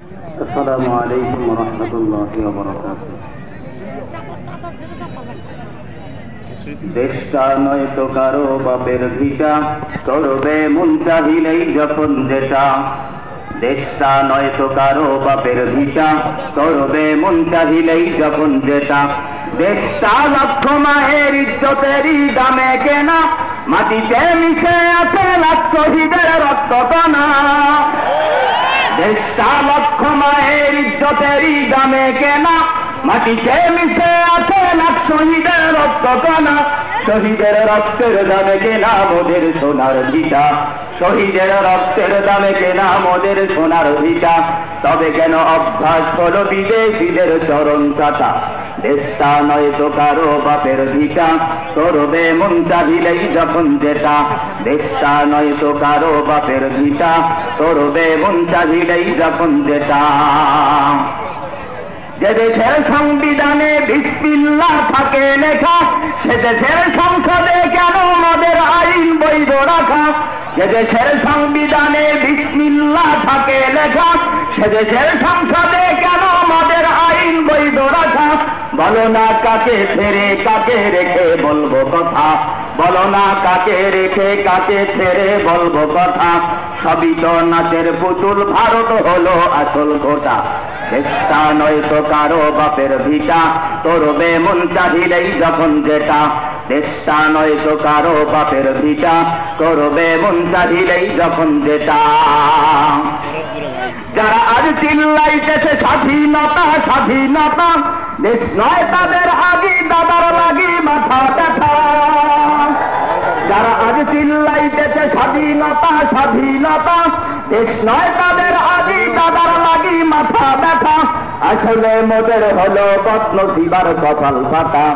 আসসালামু আলাইকুম ওয়া রাহমাতুল্লাহি ওয়া বারাকাতুহু। দেশটা নয় তো কারো বাপের ভিটা, করবে মন চাহিলেই যখন যেটা। দেশটা নয় তো কারো বাপের ভিটা, করবে মন চাহিলেই যখন যেটা। দেশটা লক্ষ মায়ের ইজ্জতেরই দামে কেনা, মাটিতে মিশে আছে লাখ শহীদের রক্ত কণা। দেশটা লক্ষ মায়ের ইজ্জতেরই দামে কেনা, মাটিতে মিশে আছে লাখ শহীদের রক্ত কণা। শহীদের রক্তের দামে কেনা মোদের সোনার ভিটা, শহীদের রক্তের দামে কেনা মোদের সোনার ভিটা। তবে কেন অভ্যাস হলো বিদেশিদের চরণ চাটা। দেশটা নয় তো কারো বাপের ভিটা, করবে মন চাহিলেই যখন যেটা। দেশটা নয় তো কারো বাপের ভিটা, করবে মন চাহিলেই যখন যেটা। যে দেশের সংবিধানে বিসমিল্লাহ থাকে লেখা, সে দেশের সংসদে কেন মদের আইন বৈধ রাখা। যে দেশের সংবিধানে বিসমিল্লাহ থাকে লেখা, সে দেশের সংসদে কেন মদের আইন বৈধ রাখা। বলো না কাকে ছেড়ে কাকে রেখে বলবো কথা, বলো না কাকে রেখে কাকে ছেড়ে বলবো কথা। সবই তো নাচের পুতুল, ভারত হলো আসল গোটা। দেশটা নয় তো কারো বাপের ভিটা, করবে মন চাহিলেই যখন যেটা। দেশটা নয় তো কারো বাপের ভিটা, করবে মন চাহিলেই যখন যেটা। যারা আজ চিল্লাইতেছে স্বাধীনতা স্বাধীনতা, দেশ নয় তাদের আগি দাদার লাগি মাথা ব্যথা। যারা আজ চিল্লাইতেছে স্বাধীনতা স্বাধীনতা, দেশ নয় তাদের আগি দাদার লাগি মাথা ব্যথা। আসলে মোদের হলো বদনসিবার কপাল ফাটা,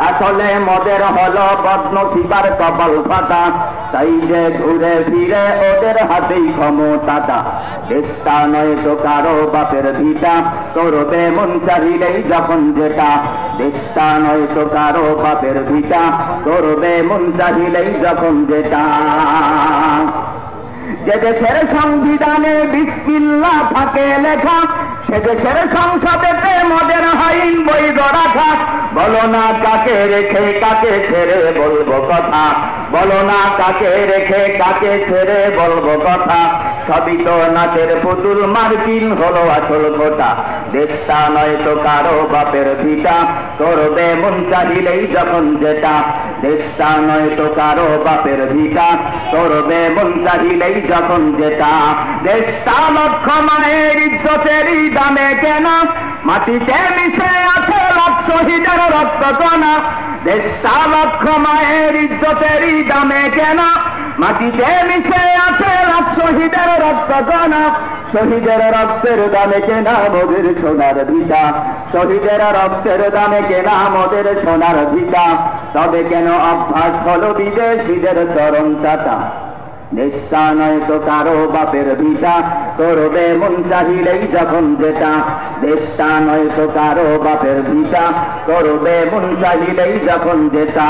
আসলে মোদের হলো বদনসিবার কপাল ফাটা। তাই যে ঘুরে ফিরে ওদের হাতেই ক্ষমতাটা। দেশটা নয় তো কারো বাপের ভিটা, করবে মন চাহিলেই যখন যেটা। দেশটা নয় তো কারো বাপের ভিটা, করবে মন চাহিলেই যখন যেটা। যে দেশের সংবিধানে বিসমিল্লাহ থাকে লেখা, সে দেশের সংসদেতে মদের আইন বৈধ রাখা। বলো না কাকে রেখে কাকে ছেড়ে বলবো কথা, বলো না কাকে রেখে কাকে ছেড়ে বলবো কথা। সবই তো নাচের পুতুল, মার্কিন হলো আসল গোটা। দেশটা নয় তো কারো বাপের ভিটা, করবে মন চাহিলেই যখন যেটা। দেশটা নয় তো কারো বাপের ভিটা, করবে মন চাহিলেই যখন যেটা। দেশটা লক্ষ মায়ের ইজ্জতেরই দামে কেনা, মাটিতে মিশে আছে লাখ শহীদের রক্ত কণা। দেশটা লক্ষ মায়ের ইজ্জতেরই দামে কেনা, মাটিতে মিশে আছে লাখ শহীদের রক্ত কণা। শহীদের রক্তের দামে কেনা মোদের সোনার ভিটা, শহীদের রক্তের দামে কেনা মোদের সোনার ভিটা। তবে কেন অভ্যাস হলো বিদেশিদের চরণ চাটা। দেশটা নয় তো কারো বাপের ভিটা, করবে মন চাহিলেই যখন যেটা। দেশটা নয় তো কারো বাপের ভিটা, করবে মন চাহিলেই যখন যেটা।